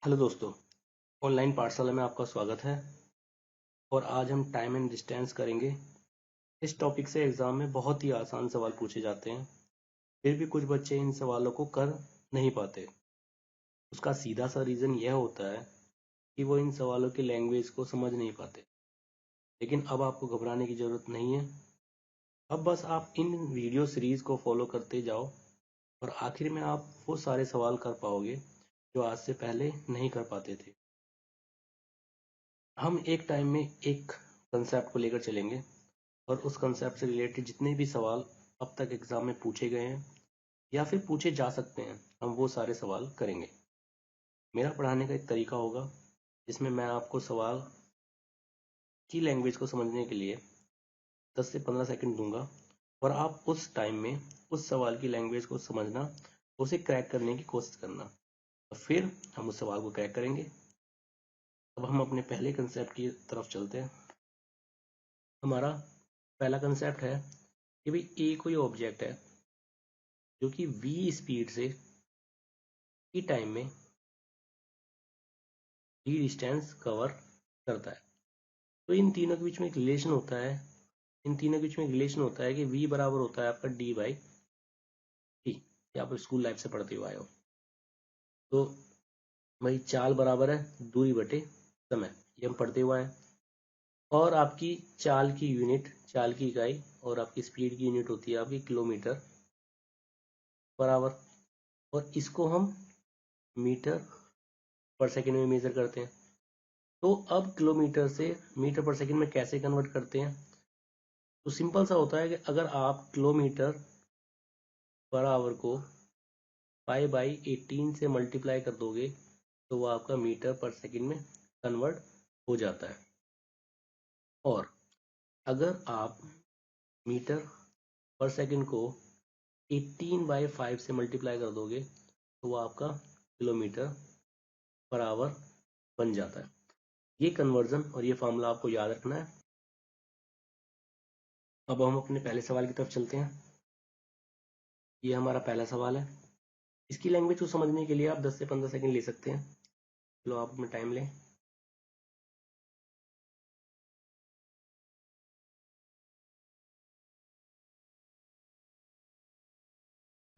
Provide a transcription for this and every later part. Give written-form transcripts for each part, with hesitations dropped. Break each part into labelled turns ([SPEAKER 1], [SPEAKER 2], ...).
[SPEAKER 1] Hello दोस्तों, online पाठशाला में आपका स्वागत है। और आज हम टाइम एंड डिस्टेंस करेंगे। इस टॉपिक से एग्जाम में बहुत ही आसान सवाल पूछे जाते हैं, फिर भी कुछ बच्चे इन सवालों को कर नहीं पाते। उसका सीधा सा रीज़न यह होता है कि वो इन सवालों की लैंग्वेज को समझ नहीं पाते। लेकिन अब आपको घबराने की ज़रूरत नहीं है। अब बस आप इन वीडियो सीरीज़ को फॉलो करते जाओ और आखिर में आप वो सारे सवाल कर पाओगे जो आज से पहले नहीं कर पाते थे। हम एक टाइम में एक कंसेप्ट को लेकर चलेंगे और उस कंसेप्ट से रिलेटेड जितने भी सवाल अब तक एग्जाम में पूछे गए हैं या फिर पूछे जा सकते हैं, हम वो सारे सवाल करेंगे। मेरा पढ़ाने का एक तरीका होगा जिसमें मैं आपको सवाल की लैंग्वेज को समझने के लिए 10 से 15 सेकंड दूंगा और आप उस टाइम में उस सवाल की लैंग्वेज को समझना, उसे क्रैक करने की कोशिश करना और फिर हम उस सवाल को क्रैक करेंगे। अब हम अपने पहले कंसेप्ट की तरफ चलते हैं। हमारा पहला कंसेप्ट है कि भाई ए कोई ऑब्जेक्ट है जो कि v स्पीड से t टाइम में d डिस्टेंस कवर करता है। तो इन तीनों के बीच में एक रिलेशन होता है। कि v बराबर होता है आपका d बाई टी। ये आप स्कूल लाइफ से पढ़ते हुए आए हो। तो भाई चाल बराबर है दूरी बटे समय, ये हम पढ़ते हुए आए। और आपकी चाल की इकाई और आपकी स्पीड की यूनिट होती है आपकी किलोमीटर पर आवर। और इसको हम मीटर पर सेकेंड में मेजर करते हैं। तो अब किलोमीटर से मीटर पर सेकंड में कैसे कन्वर्ट करते हैं? तो सिंपल सा होता है कि अगर आप किलोमीटर पर आवर को 5/18 से मल्टीप्लाई कर दोगे तो वो आपका मीटर पर सेकंड में कन्वर्ट हो जाता है। और अगर आप मीटर पर सेकंड को 18/5 से मल्टीप्लाई कर दोगे तो वो आपका किलोमीटर पर आवर बन जाता है। ये कन्वर्जन और ये फॉर्मूला आपको याद रखना है। अब हम अपने पहले सवाल की तरफ चलते हैं। ये हमारा पहला सवाल है। इसकी लैंग्वेज को समझने के लिए आप 10 से 15 सेकंड ले सकते हैं। चलो आप अपना टाइम लें।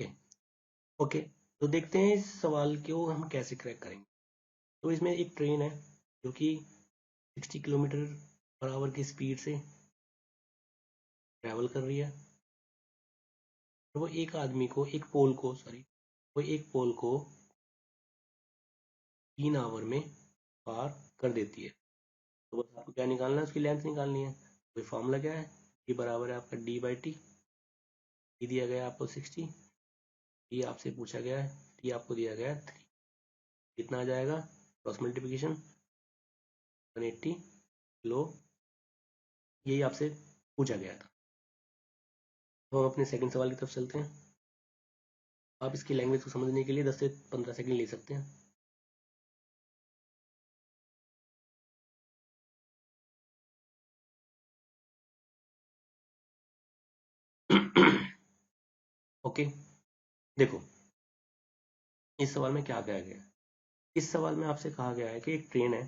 [SPEAKER 1] ओके। ओके, तो देखते हैं इस सवाल को हम कैसे क्रैक करेंगे। तो इसमें एक ट्रेन है जो कि 60 किलोमीटर पर आवर की स्पीड से ट्रैवल कर रही है। और वो एक पोल को 3 आवर में पार कर देती है। तो बस आपको क्या निकालना है, उसकी लेंथ निकालनी है। तो फॉर्मूला क्या है, ये बराबर है आपका डी बाई टी। दिया गया है आपको 60, टी आपसे पूछा गया है, टी आपको दिया गया है 3। कितना आ जाएगा, क्रॉस मल्टीप्लिकेशन 180 किलो, यही आपसे पूछा गया था। तो हम अपने सेकंड सवाल की तरफ चलते हैं। आप इसकी लैंग्वेज को समझने के लिए 10 से 15 सेकंड ले सकते हैं। ओके, देखो इस सवाल में क्या कहा गया है। इस सवाल में आपसे कहा गया है कि एक ट्रेन है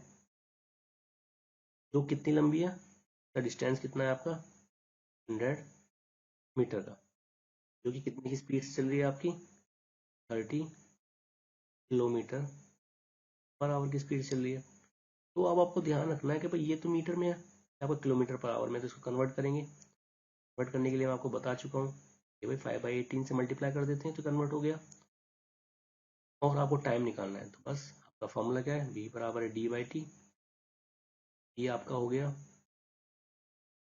[SPEAKER 1] जो कितनी लंबी है, का डिस्टेंस कितना है आपका 100 मीटर का, जो कि कितनी की स्पीड से चल रही है आपकी 30 किलोमीटर पर आवर की स्पीड चल रही है। तो अब आपको ध्यान रखना है कि भाई ये तो मीटर में है, आपको किलोमीटर पर आवर में, तो इसको कन्वर्ट करेंगे। कन्वर्ट करने के लिए मैं आपको बता चुका हूँ कि भाई 5/18 से मल्टीप्लाई कर देते हैं तो कन्वर्ट हो गया। और आपको टाइम निकालना है, तो बस आपका फॉर्मूला क्या है, v बराबर है डी बाई टी। ये आपका हो गया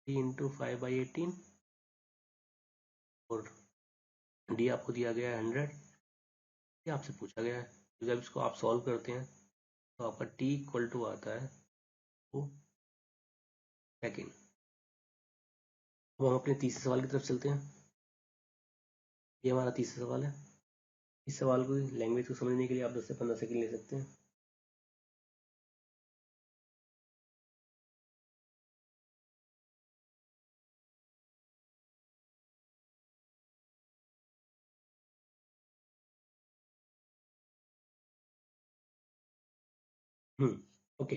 [SPEAKER 1] 3 × 5/18 और डी आपको दिया गया है 100। ये आपसे पूछा गया है, तो जब इसको आप सॉल्व करते हैं तो आपका t इक्वल टू आता है वो सेकेंड। अब हम अपने तीसरे सवाल की तरफ चलते हैं। ये हमारा तीसरा सवाल है। इस सवाल को लैंग्वेज को समझने के लिए आप 10 से 15 सेकंड ले सकते हैं। ओके,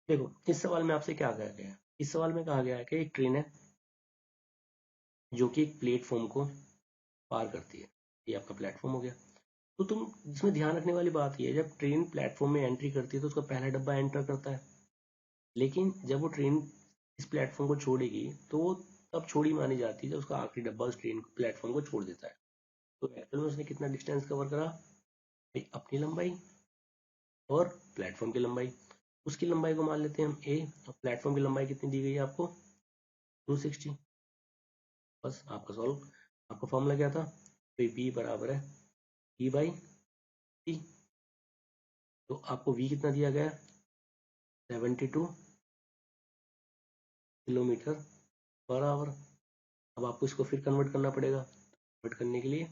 [SPEAKER 1] देखो इस सवाल में आपसे क्या कहा गया है। इस सवाल में कहा गया है कि एक ट्रेन है जो कि एक प्लेटफॉर्म को पार करती है। ये आपका प्लेटफॉर्म हो गया। तो तुम इसमें ध्यान रखने वाली बात ये है, जब ट्रेन प्लेटफॉर्म में एंट्री करती है तो उसका पहला डब्बा एंटर करता है, लेकिन जब वो ट्रेन इस प्लेटफॉर्म को छोड़ेगी तो वो तब छोड़ी मानी जाती है जब उसका आखिरी डब्बा उस ट्रेन प्लेटफॉर्म को छोड़ देता है। तो एक्चुअल में उसने कितना डिस्टेंस कवर करा भाई, अपनी लंबाई और प्लेटफॉर्म की लंबाई। उसकी लंबाई को मान लेते हैं हम ए, और प्लेटफॉर्म की लंबाई कितनी दी गई है आपको 260। बस आपका सॉल्व, आपका फॉर्मूला क्या था, तो बी बराबर है ई बाई टी। तो आपको वी कितना दिया गया है 72 किलोमीटर पर आवर। अब आपको इसको फिर कन्वर्ट करना पड़ेगा। कन्वर्ट करने के लिए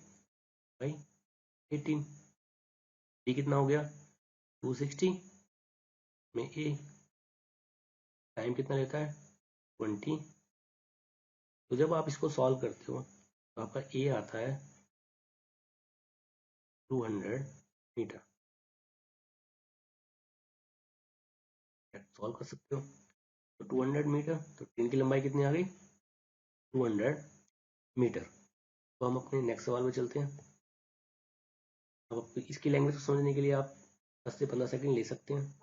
[SPEAKER 1] भाई 18, वी कितना हो गया 260 में ए, टाइम कितना लेता है 20। तो जब आप इसको सॉल्व करते हो तो आपका ए आता है 200 मीटर। सॉल्व कर सकते हो। तो 200 मीटर, तो ट्रेन की लंबाई कितनी आ गई 200 मीटर। तो हम अपने नेक्स्ट सवाल में चलते हैं। अब इसकी लैंग्वेज को समझने के लिए आप 10 से 15 सेकंड ले सकते हैं।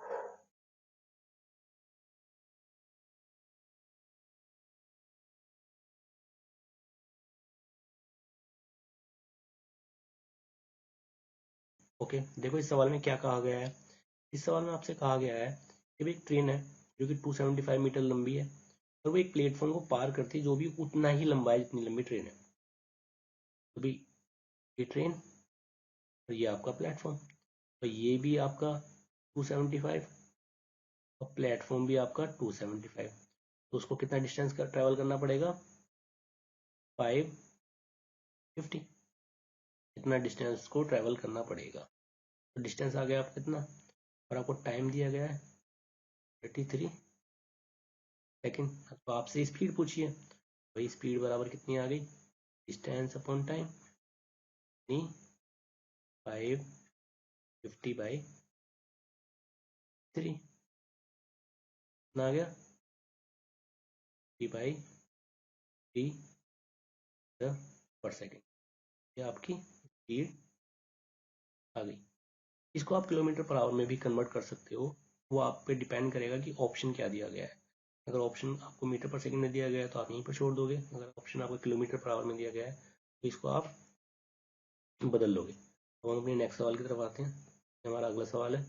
[SPEAKER 1] ओके, देखो इस सवाल में क्या कहा गया है। इस सवाल में आपसे कहा गया है कि एक ट्रेन है जो कि 275 मीटर लंबी है और वो एक प्लेटफॉर्म को पार करती है जो भी उतना ही लंबा है जितनी लंबी ट्रेन है। तो भी ये ट्रेन और ये आपका प्लेटफॉर्म, तो ये भी आपका 275 और प्लेटफॉर्म भी आपका 275। तो उसको कितना डिस्टेंस का ट्रेवल करना पड़ेगा 550। इतना डिस्टेंस को ट्रेवल करना पड़ेगा। तो डिस्टेंस आ गया आपका कितना, और आपको टाइम दिया गया है 33 सेकेंड। तो आपसे स्पीड पूछिए, वही स्पीड बराबर कितनी आ गई डिस्टेंस अपॉन टाइम, 550/3 कितना आ गया 3/3 पर सेकेंड। ये आपकी स्पीड आ गई। इसको आप किलोमीटर पर आवर में भी कन्वर्ट कर सकते हो, वो आप पे डिपेंड करेगा कि ऑप्शन क्या दिया गया है। अगर ऑप्शन आपको मीटर पर सेकंड में दिया गया है तो आप यहीं पर छोड़ दोगे, अगर ऑप्शन आपको किलोमीटर पर आवर में दिया गया है तो इसको आप बदल लोगे। अब हम अपने नेक्स्ट सवाल की तरफ आते हैं। हमारा अगला सवाल है,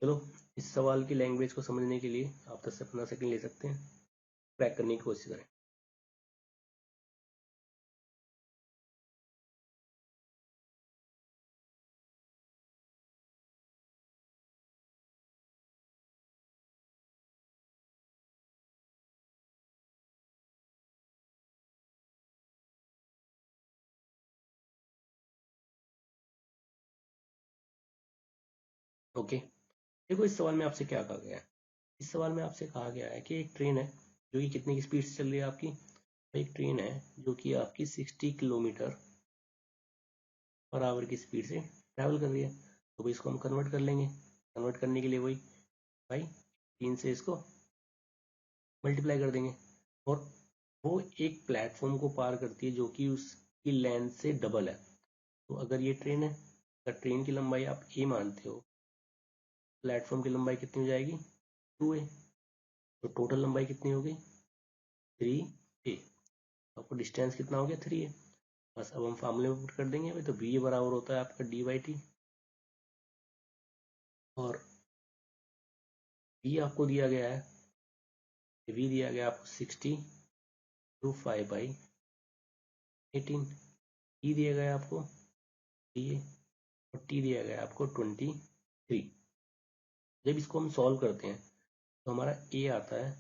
[SPEAKER 1] चलो इस सवाल की लैंग्वेज को समझने के लिए आप 10 से 15 सेकंड ले सकते हैं, क्रैक करने की कोशिश करें। ओके, देखो इस सवाल में आपसे क्या कहा गया है। इस सवाल में आपसे कहा गया है कि एक ट्रेन है जो कि कितने की स्पीड से चल रही है आपकी, एक ट्रेन है जो कि आपकी 60 किलोमीटर पर आवर की स्पीड से ट्रैवल कर रही है। तो भाई इसको हम कन्वर्ट कर लेंगे। कन्वर्ट करने के लिए वही भाई 3 से इसको मल्टीप्लाई कर देंगे, और वो एक प्लेटफॉर्म को पार करती है जो कि उसकी लेंथ से डबल है। तो अगर ये ट्रेन है, अगर ट्रेन की लंबाई आप ए मानते हो, प्लेटफॉर्म की लंबाई कितनी हो जाएगी 2a। तो टोटल लंबाई कितनी हो गई 3a। आपको डिस्टेंस कितना हो गया 3a। बस अब हम फार्मूले में पुट कर देंगे भाई, तो v बराबर होता है आपका d/t, और v आपको दिया गया है, v दिया गया आपको 60 to 5/18। e दिया गया आपको टीए, और टी दिया गया आपको 23। जब इसको हम सॉल्व करते हैं तो हमारा ए आता है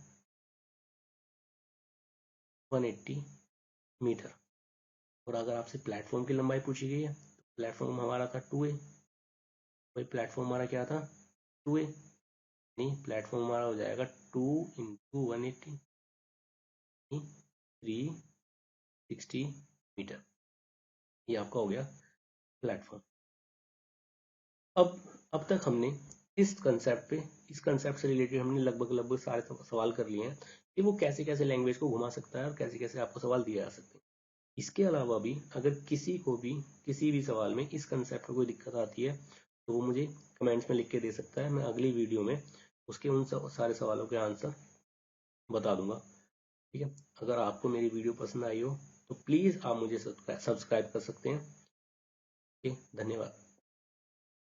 [SPEAKER 1] 180 मीटर। और अगर आपसे प्लेटफॉर्म की लंबाई पूछी गई है तो प्लेटफॉर्म हमारा था 2a। भाई प्लेटफॉर्म हमारा क्या था 2a, नहीं प्लेटफॉर्म हमारा हो जाएगा 2 इंटू 180, 360 मीटर। ये आपका हो गया प्लेटफॉर्म। अब तक हमने इस कंसेप्ट से रिलेटेड हमने लगभग सारे सवाल कर लिए हैं कि वो कैसे कैसे लैंग्वेज को घुमा सकता है और कैसे कैसे आपको सवाल दिए जा सकते हैं। इसके अलावा भी अगर किसी को भी किसी भी सवाल में इस कंसेप्ट में कोई दिक्कत आती है तो वो मुझे कमेंट्स में लिख के दे सकता है। मैं अगली वीडियो में उसके उन सारे सवालों के आंसर बता दूंगा। ठीक है, अगर आपको मेरी वीडियो पसंद आई हो तो प्लीज़ आप मुझे सब्सक्राइब कर सकते हैं। ओके, धन्यवाद।